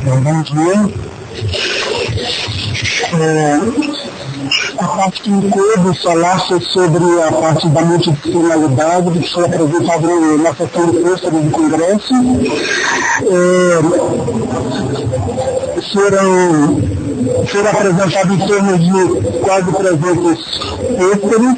Bom dia. A parte que include falar sobre a parte da multidisciplinaridade que foi apresentada na sessão de pôster do Congresso. Foram apresentados em torno de quase 300 pôsteres.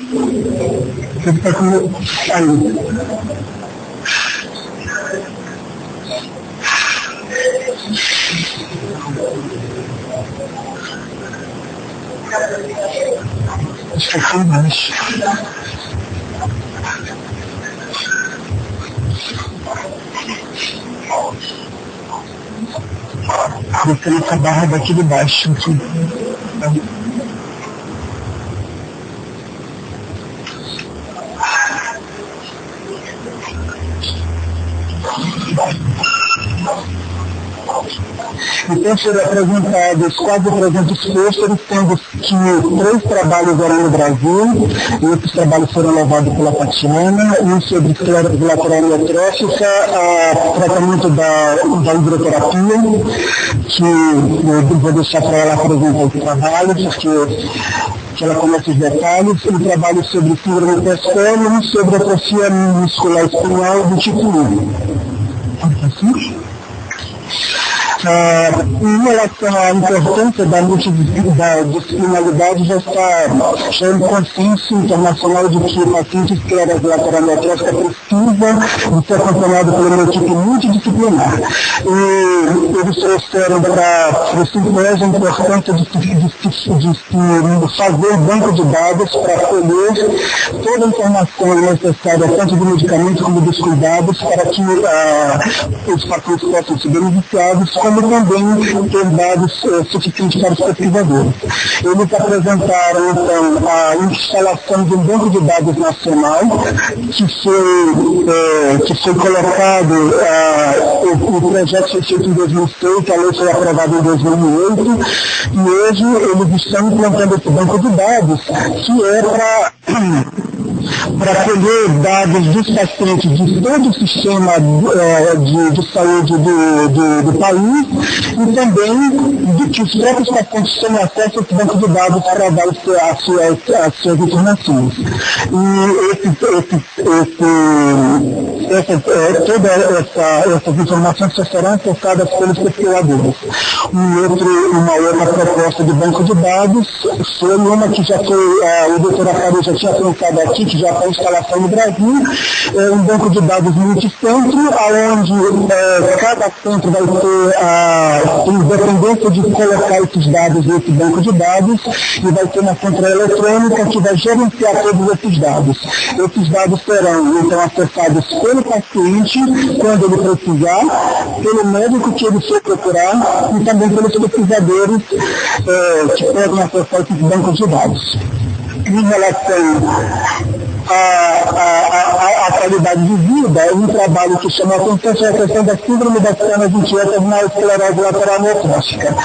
Acho que foi embaixo. Descendo essa barra daqui de baixo. Aqui. Então foram apresentados quase 300 pôsteres, sendo que 3 trabalhos eram no Brasil, e outros trabalhos foram levados pela Tatiana, um sobre esclerose lateral amiotrófica, tratamento da hidroterapia, que eu vou deixar para ela apresentar esse trabalho, porque ela conhece os detalhes, um trabalho sobre síndrome pós-colo e sobre atrofia muscular espinhal do tipo 1. Em relação à importância da multidisciplinaridade, já é um consenso internacional de que o paciente esclerose lateral amiotrófica precisa de ser acompanhado por uma equipe multidisciplinar. E eles trouxeram para o simpósio a importância de fazer banco de dados para colher toda a informação necessária, tanto do medicamento como dos cuidados, para que os pacientes possam ser beneficiados, como também ter dados suficientes para os pesquisadores. Eles apresentaram, então, a instalação de um banco de dados nacional, que foi colocado, o projeto foi feito em 2006, a lei foi aprovada em 2008, e hoje eles estão implantando esse banco de dados, que é para colher dados dos pacientes de todo o sistema de saúde do país, e também de que os próprios pacientes tenham acesso a esse banco de dados para dar as suas informações. E todas essas informações serão acessadas pelos pesquisadores. Uma outra proposta de banco de dados foi uma que já foi, o doutor Acari já tinha pensado aqui, que já está em instalação no Brasil, um banco de dados multicentro, onde cada centro vai ter independência de colocar esses dados nesse banco de dados, e vai ter uma central eletrônica que vai gerenciar todos esses dados. Esses dados serão, então, acessados pelo paciente, quando ele precisar, pelo médico que ele for procurar, e também pelos pesquisadores que podem acessar esses bancos de dados. Em relação à qualidade de vida, um trabalho que chama a atenção é a questão da síndrome das pernas inquietas na esclerose lateral amiotrófica.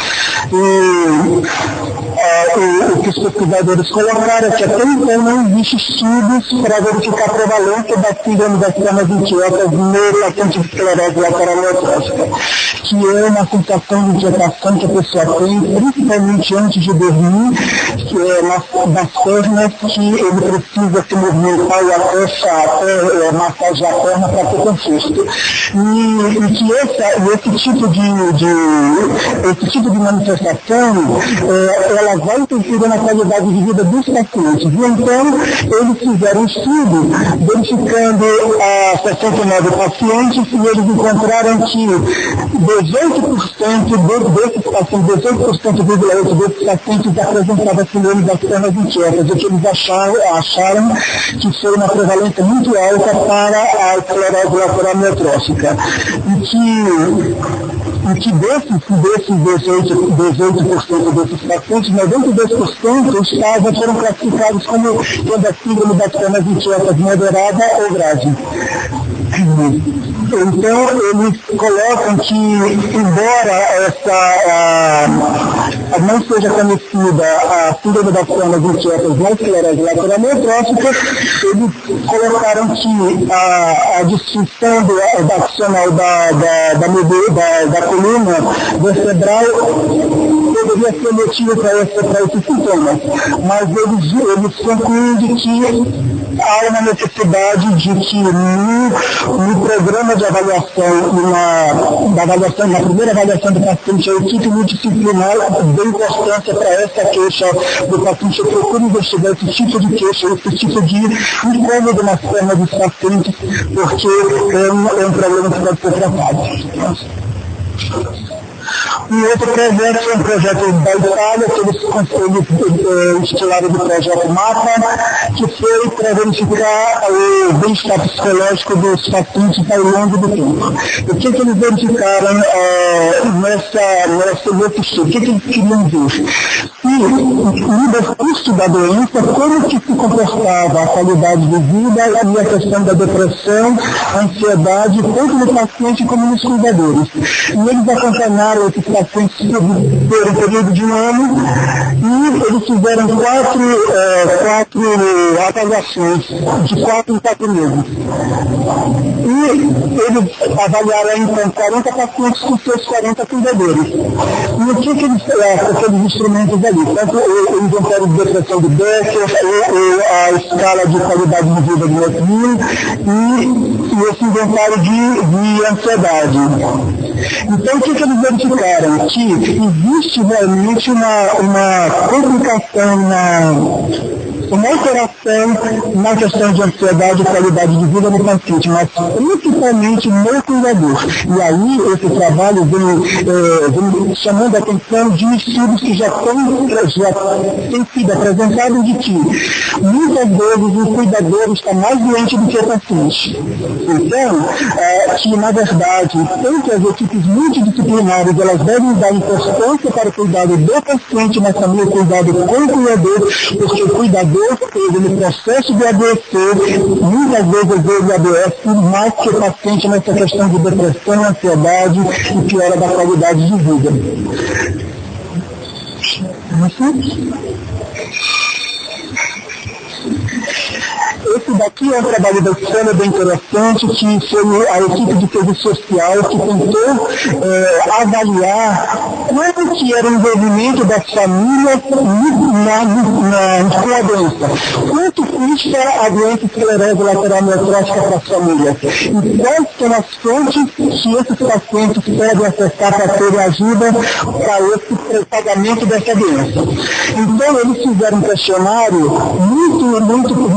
O que os pesquisadores colocaram é que até então não existe estudos para verificar a prevalência da síndrome das pernas inquietas no paciente de esclerose lateral amiotrófica, que é uma sensação de inquietação que a pessoa tem, principalmente antes de dormir, nas pernas, que ele precisa se movimentar e até massagear a perna para ter conforto. E que esse tipo de manifestação, ela vai interferir na qualidade de vida dos pacientes. E então, eles fizeram um estudo verificando 69 pacientes, e eles encontraram que 18% desses pacientes, 18,8% desses pacientes apresentavam síndrome das pernas inquietas, o que eles acharam que foi uma prevalência muito alta para a esclerose lateral amiotrófica. E que desses 18% desses pacientes, 92% foram classificados como tendo a síndrome das pernas inquietas moderada ou grave. Então, eles colocam que, embora não seja conhecida a síndrome das pernas inquietas na esclerose lateral amiotrófica, eles colocaram que a distinção da adicional da coluna vertebral poderia ser motivo para esses sintomas, mas eles concluem de que há uma necessidade de que no programa de avaliação, na primeira avaliação do paciente, a equipe multidisciplinar dê importância para essa queixa do paciente, procure investigar esse tipo de queixa, esse tipo de incômodo nas pernas dos pacientes, porque é um problema que pode ser tratado. Um outro projeto é um projeto da Itália, que eles estelaram do projeto MAPA, que foi para verificar o bem-estar psicológico dos pacientes ao longo do tempo. O que eles verificaram nesse estudo? O que eles queriam ver? No decurso da doença, como que se comportava a qualidade de vida e a questão da depressão, a ansiedade, tanto no paciente como nos cuidadores. E eles acompanharam esses pacientes por um período de um ano e eles fizeram quatro avaliações de 4 em 4 meses. E eles avaliaram então 40 pacientes com seus 40 cuidadores. E o que eles fizeram com aqueles instrumentos ali? Tanto o inventário de depressão de Becker, a escala de qualidade de vida de Lechman e esse inventário de ansiedade. Então, o que eles verificaram? Que existe realmente uma complicação, uma alteração na questão de ansiedade e qualidade de vida no paciente, mas principalmente no cuidador. E aí, esse trabalho vem chamando a atenção de estudos que já têm sido apresentados de que muitas vezes o cuidador está mais doente do que o paciente. Então, que na verdade, tanto as equipes multidisciplinares, elas devem dar importância para o cuidado do paciente, mas também o cuidado com o cuidador, porque o cuidador no processo de adoecer, muitas vezes ele adoece mais que o paciente nessa questão de depressão, ansiedade e piora da qualidade de vida. Esse daqui é um trabalho da escola bem interessante, que foi a equipe de serviço social que tentou avaliar como que era o envolvimento das famílias com a doença. Quanto custa a doença esclerose lateral amiotrófica para as famílias? E quais são as fontes que esses pacientes podem acessar para terem ajuda para esse pagamento dessa doença? Então, eles fizeram um questionário muito amplo,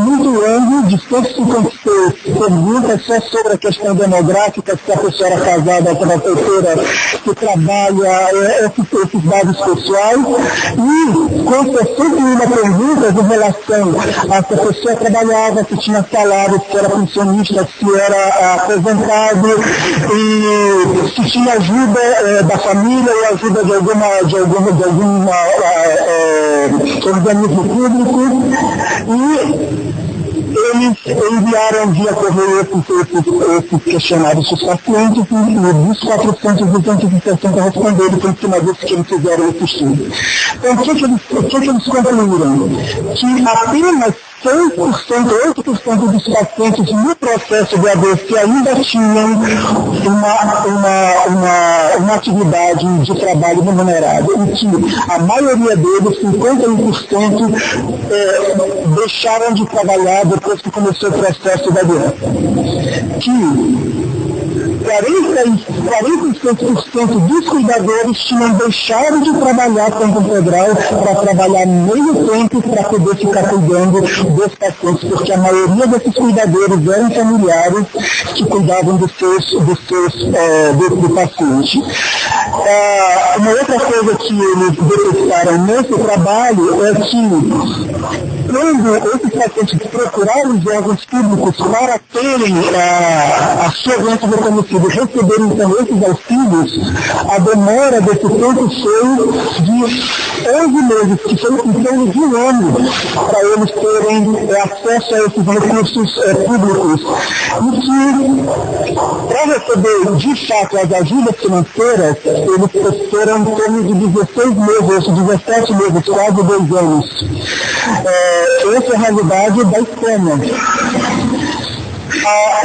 de 156 perguntas só sobre a questão demográfica, se a pessoa era casada, se era solteira, se trabalha, esses dados pessoais, e com 61 perguntas em relação a se a pessoa trabalhava, se tinha salário, se era funcionista, se era aposentado, e se tinha ajuda da família ou ajuda de algum organismo público, e eles enviaram via correio esses questionários dos pacientes e dos 460 responderam por cima disso que eles fizeram esse estudo. Então, o que eles concluíram? Que apenas 8% dos pacientes no processo de AVC ainda tinham uma atividade de trabalho remunerada, em que a maioria deles, 51%, deixaram de trabalhar depois que começou o processo da doença. Que 46% dos cuidadores tinham deixado de trabalhar tempo integral para trabalhar meio tempo para poder ficar cuidando dos pacientes, porque a maioria desses cuidadores eram familiares que cuidavam do paciente. Uma outra coisa que eles detectaram nesse trabalho é que quando esses pacientes procuraram os órgãos públicos para terem a sua doença reconhecida e receberem então esses auxílios, a demora desse tempo foi de 11 meses, que foi em torno de um ano, para eles terem acesso a esses recursos públicos. E que, para receber de fato as ajudas financeiras, eles terão em torno de 16 meses, 17 meses, quase 2 anos. Essa é a realidade da Espanha.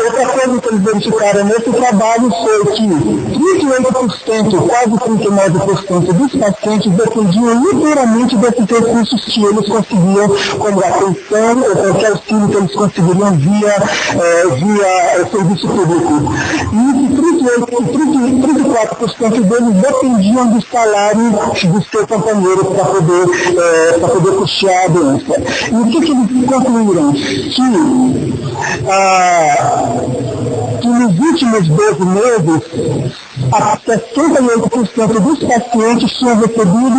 Outra coisa que eles verificaram nesse trabalho foi que 38%, quase 39% dos pacientes dependiam inteiramente desses recursos que eles conseguiam, como a pensão ou qualquer auxílio que eles conseguiriam via serviço público. E 34% deles dependiam do salário do seu companheiro para poder custear a doença. E o que eles concluíram? Que nos últimos 12 meses, 68% dos pacientes tinham recebido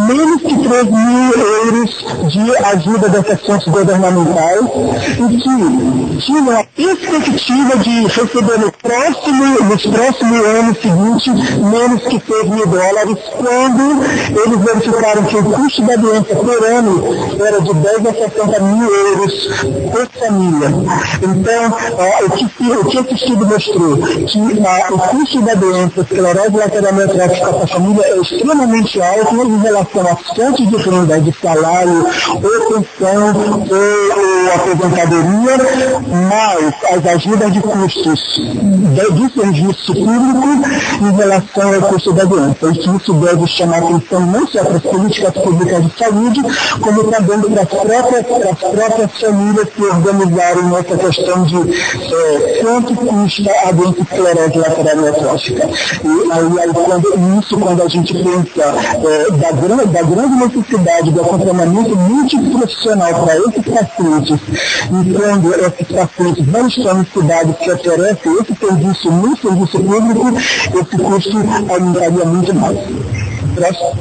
menos que 3 mil euros de ajuda das ações governamentais e que tinham a perspectiva de receber nos próximos anos seguintes menos que 6 mil dólares, quando eles verificaram que o custo da doença por ano era de 10 a 60 mil euros por família. Então, o que esse estudo mostrou? Que o custo da doença esclerose lateral amiotrófica para a família é extremamente alto em relação às fontes de renda, de salário, ou pensão, ou aposentadoria, mais as ajudas de custos do serviço público em relação ao custo da doença. E que isso deve chamar atenção não só para as políticas públicas de saúde, como também para as próprias famílias que organizaram essa questão de quanto custa a doença esclerose lateral amiotrófica. E aí, quando a gente pensa da grande necessidade do acompanhamento multiprofissional para esses pacientes, e quando esses pacientes não estão em cidades que oferecem esse serviço no serviço público, esse custo aumentaria muito mais. Próximo.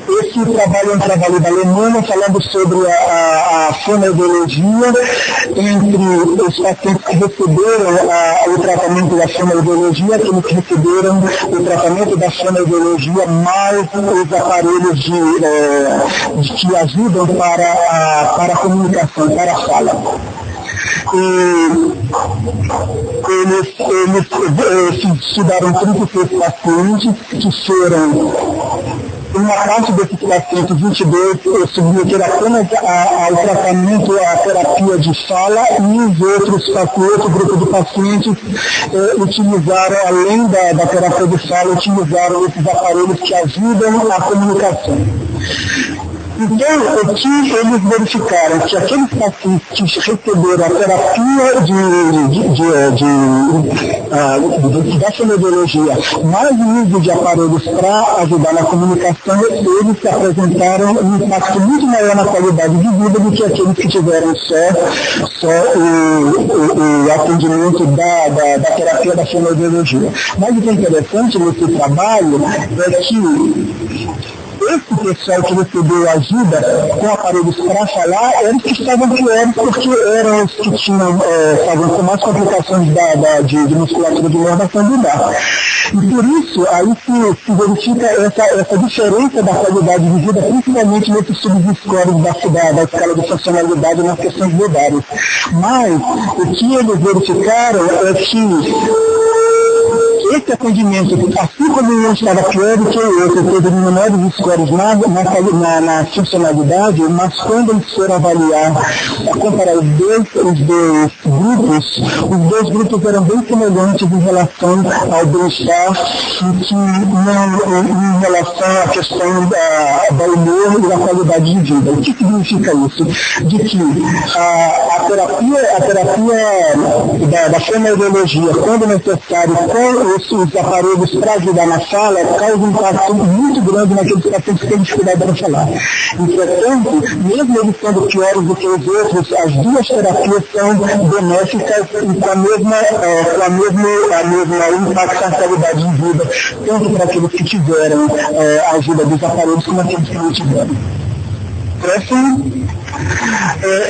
Esse trabalho é um trabalho da Alemanha, falando sobre a fonoaudiologia entre os pacientes que receberam o tratamento da fonoaudiologia, aqueles que receberam o tratamento da fonoaudiologia, mais os aparelhos que ajudam para a comunicação, para a fala. Eles estudaram 36 pacientes que foram. Uma parte desses pacientes, 22, submeteram apenas ao tratamento, à terapia de fala, e os outro grupo de pacientes utilizaram, além da terapia de fala, utilizaram esses aparelhos que ajudam a comunicação. Então, o que eles verificaram? Que aqueles pacientes que receberam a terapia da fonoaudiologia, mais o uso de aparelhos para ajudar na comunicação, eles apresentaram um impacto muito maior na qualidade de vida do que aqueles que tiveram só o atendimento da terapia da fonoaudiologia. Mas o que é interessante nesse trabalho é que esse pessoal que recebeu ajuda com aparelhos para falar eram os que estavam piores, porque eram os que estavam com mais complicações de musculatura de inervação lumbar. E por isso, aí se verifica essa diferença da qualidade de vida, principalmente nesses subscores da escala de funcionalidade nas questões lombares. Mas o que eles verificaram é que esse atendimento, assim como um estava pior do que o outro, teve menores scores na funcionalidade, mas quando eles foram avaliar, comparar os dois grupos eram bem semelhantes em relação ao bem-estar, em relação à questão da humor e da qualidade de vida. O que significa isso? De que a terapia da fonoaudiologia, quando necessário, com os aparelhos para ajudar na fala, causa um impacto muito grande naqueles pacientes que têm dificuldade para falar. Entretanto, mesmo eles sendo piores do que os outros, as duas terapias são benéficas e com a mesma impacto na qualidade de vida, tanto para aqueles que tiveram a ajuda dos aparelhos como aqueles que não tiveram. Próximo.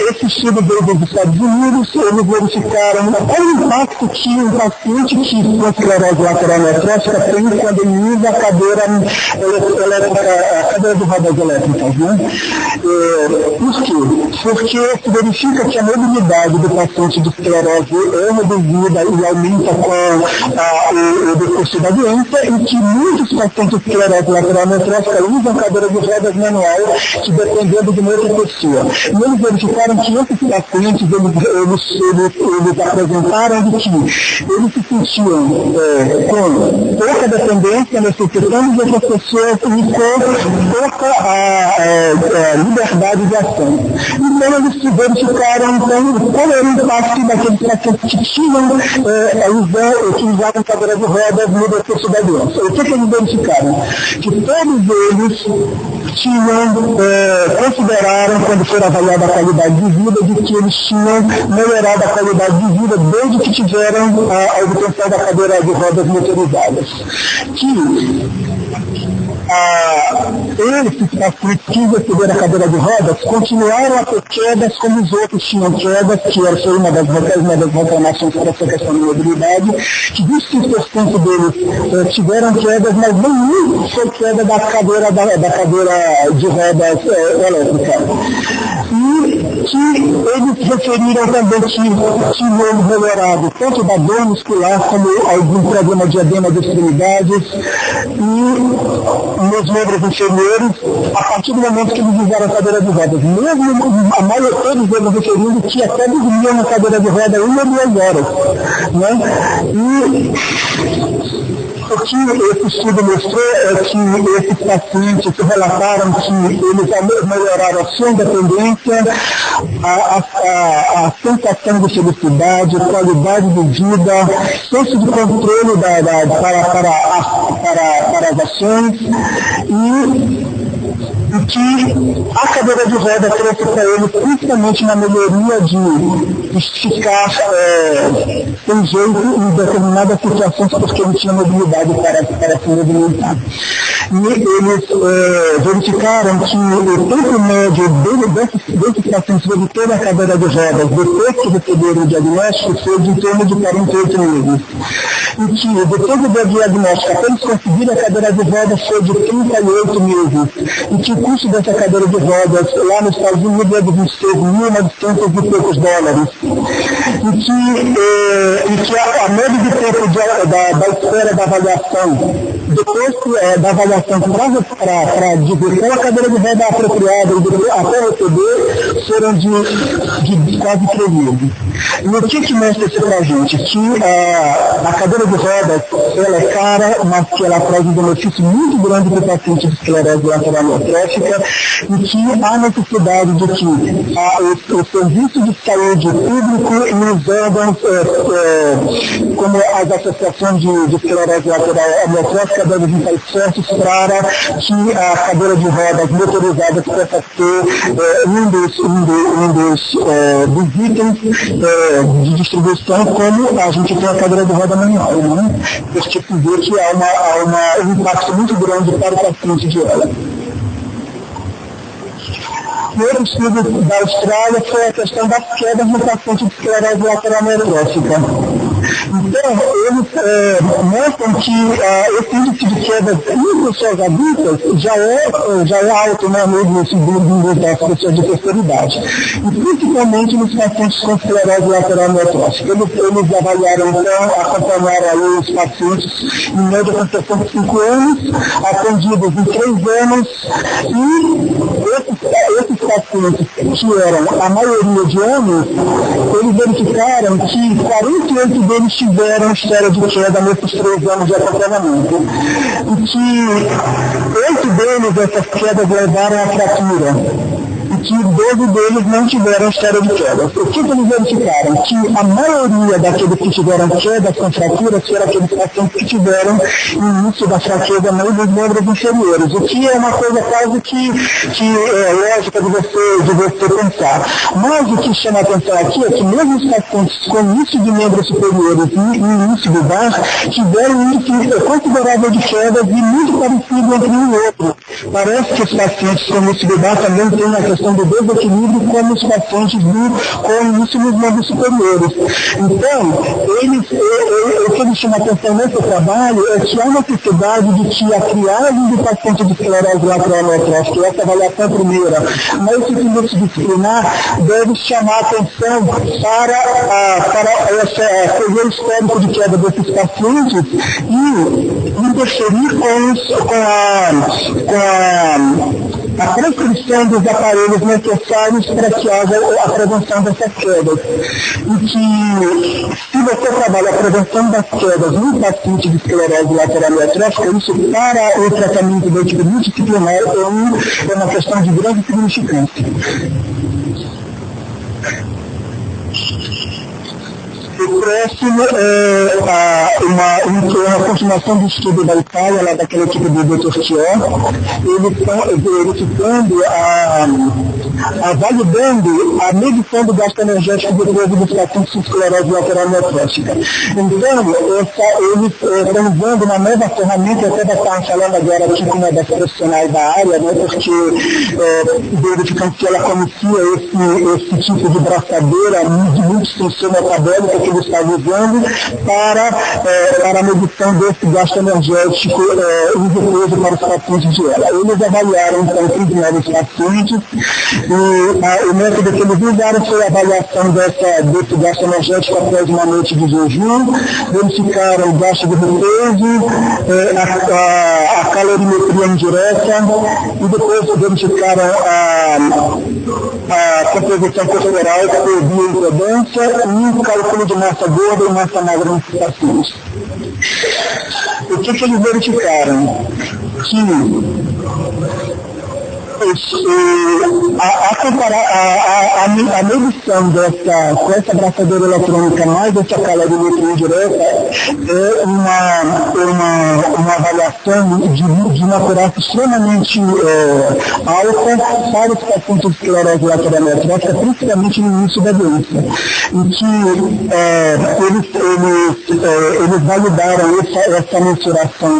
Esse estudo veio dos Estados Unidos, eles verificaram qual o impacto que um paciente que com esclerose lateral amiotrófica tem quando ele usa a cadeira elétrica, a cadeira de rodas elétricas, né? Por quê? Porque se verifica que a mobilidade do paciente de esclerose é reduzida e aumenta com o decurso da doença, e que muitos pacientes de esclerose lateral amiotrófica usam cadeira de rodas manual, que dependendo de uma outra pessoa. E eles verificaram que esses pacientes, eles apresentaram de que eles se sentiam com pouca dependência, necessitando de outras pessoas e com pouca liberdade de ação. Então eles verificaram então, qual era o impacto daqueles pacientes que tinham que usavam cadeira de rodas no decurso da doença. O que eles verificaram? Que todos eles consideraram, quando foi avaliada a qualidade de vida, de que eles tinham melhorado a qualidade de vida desde que tiveram a obtenção da cadeira de rodas motorizadas. Esses pacientes que receberam a cadeira de rodas continuaram a ter quedas como os outros tinham quedas, que foi uma das reclamações para essa questão de mobilidade, que 25% deles tiveram quedas, mas nenhum foi queda da cadeira de rodas elétrica. E que eles referiram também que tinham melhorado tanto da dor muscular como algum problema de edema de extremidades e nos membros inferiores, a partir do momento que eles usaram a cadeira de rodas. Mesmo a maioria todos eles referindo que até dormiam na cadeira de roda 1 ou 2 horas. Né? O que esse estudo mostrou é que esses pacientes relataram que eles melhoraram a sua independência, a sensação de felicidade, qualidade de vida, senso de controle para as ações e que a cadeira de roda trouxe para ele principalmente na melhoria de ficar sem jeito em determinadas situações porque não tinha mobilidade para se movimentar. E eles verificaram que o tempo médio desses pacientes que obteram a cadeira de rodas depois que receberam o diagnóstico foi de em torno de 48 meses. E que depois do diagnóstico, até eles conseguirem a cadeira de rodas foi de 38 meses. E que o custo dessa cadeira de rodas lá nos Estados Unidos é de 26.900 e poucos dólares. E que a média de tempo da espera da avaliação, depois da avaliação para dizer qual a cadeira de roda apropriada e até receber, foram de quase 3 meses. E o que mostra isso para a gente? Que a cadeira de rodas, ela é cara, mas que ela traz um benefício muito grande para o paciente de esclerose lateral amiotrófica e que há necessidade de que o serviço de saúde público e os órgãos, como as associações de esclerose lateral amiotrófica, devem estar fortes para que a cadeira de rodas motorizadas possa ser um dos itens de distribuição, como a gente tem a cadeira de roda manual, né? Porque se vê que há um impacto muito grande para o paciente de ela. O outro estudo da Austrália foi a questão das quedas no paciente de esclerose lateral amiotrófica. Então, eles mostram que esse índice de quedas em pessoas adultas já é alto, né, mesmo das pessoas de terceira idade. E principalmente nos pacientes com esclerose lateral amiotrófica. Eles avaliaram, então, acompanharam aí os pacientes em média com 65 anos, atendidos em 3 anos, e esses pacientes que eram a maioria de homens, eles verificaram que 48 deles tiveram história de queda nesses 3 anos de acompanhamento. E que 8 deles, essas quedas levaram à fratura. E que 12 deles não tiveram história de quedas. O que eles verificaram? Que a maioria daqueles que tiveram quedas com fraturas foram aqueles pacientes que tiveram início da fratura nos membros inferiores. O que é uma coisa quase que é lógica de você pensar. Mas o que chama a atenção aqui é que mesmo os pacientes com início de membros superiores e início do bar tiveram um índice considerável de quedas e muito parecido entre um e outro. Parece que os pacientes com início do bar também têm a questão questão do desequilíbrio como os pacientes com início nos membros superiores. Então, o que eles chamam a atenção nesse trabalho é que há necessidade de que a triagem do paciente de esclerose lateral amiotrófica, essa avaliação primeira, na equipe multidisciplinar, deve chamar a atenção para fazer o histórico de queda desses pacientes e interferir com a prescrição dos aparelhos necessários para que haja a prevenção dessas quedas. E que, se você trabalha a prevenção das quedas no paciente de esclerose lateral amiotrófica, isso para o tratamento da equipe multidisciplinar é uma questão de grande significância. O próximo é uma continuação do estudo da Itália, lá daquela equipe do Dr. Thior. Eles estão verificando, validando a medição do gasto energético depois dos pacientes com esclerose lateral amiotrófica. Então, eles estão usando uma nova ferramenta, eu até estava falando agora aqui com uma das profissionais da área, né, porque verificando se ela conhecia esse tipo de braçadeira de multitensão metabólica que eles estavam usando para a medição desse gasto energético inveroso para os pacientes de ela. Eles avaliaram, então, 39 pacientes e o método que eles usaram foi a avaliação desse gasto energético após uma noite de jejum, verificaram o gasto de peso, a calorimetria indireta e depois verificaram a composição corporal por bioimpedância e o cálculo de massa gorda e massa magra nesses pacientes. O que eles verificaram? Que a medição com essa braçadeira eletrônica mais essa calorimetria indireta é uma avaliação de uma acurácia extremamente alta para os pacientes de esclerose lateral amiotrófica, principalmente no início da doença, em que eles validaram essa mensuração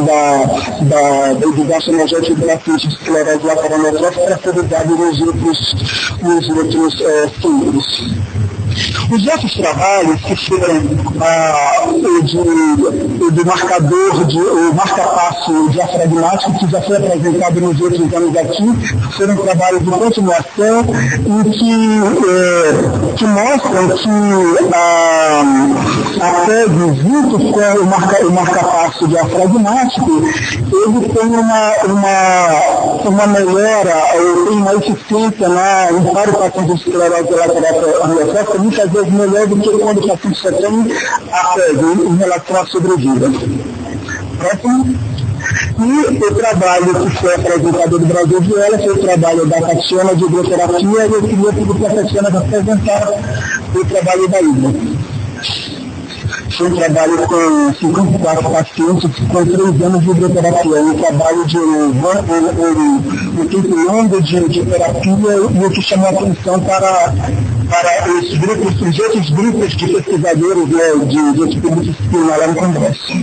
do gasto energético do paciente de esclerose lateral amiotrófica para ser usado nos outros síndromes. Os outros trabalhos, que foram o do marcador, o marca-passo diafragmático, que já foi apresentado nos outros anos aqui, foram trabalhos de continuação que mostram que a PEG, junto com o marca-passo diafragmático, ele tem uma melhora, tem uma eficiência para o paciente de esclerose lateral amiotrófica, muitas vezes melhor do que quando o paciente só tem a PEG em relação à sobrevida. Próximo. E o trabalho que foi apresentado do Brasil de ela foi o trabalho da Tatiana de hidroterapia, e eu queria pedir para a Tatiana apresentar o trabalho da Ilha. Foi um trabalho com 54 pacientes com 3 anos de hidroterapia, um trabalho de um tempo longo de terapia, e o que chamou a atenção para os outros grupos de pesquisadores, né, de equipe multidisciplinar lá no Congresso.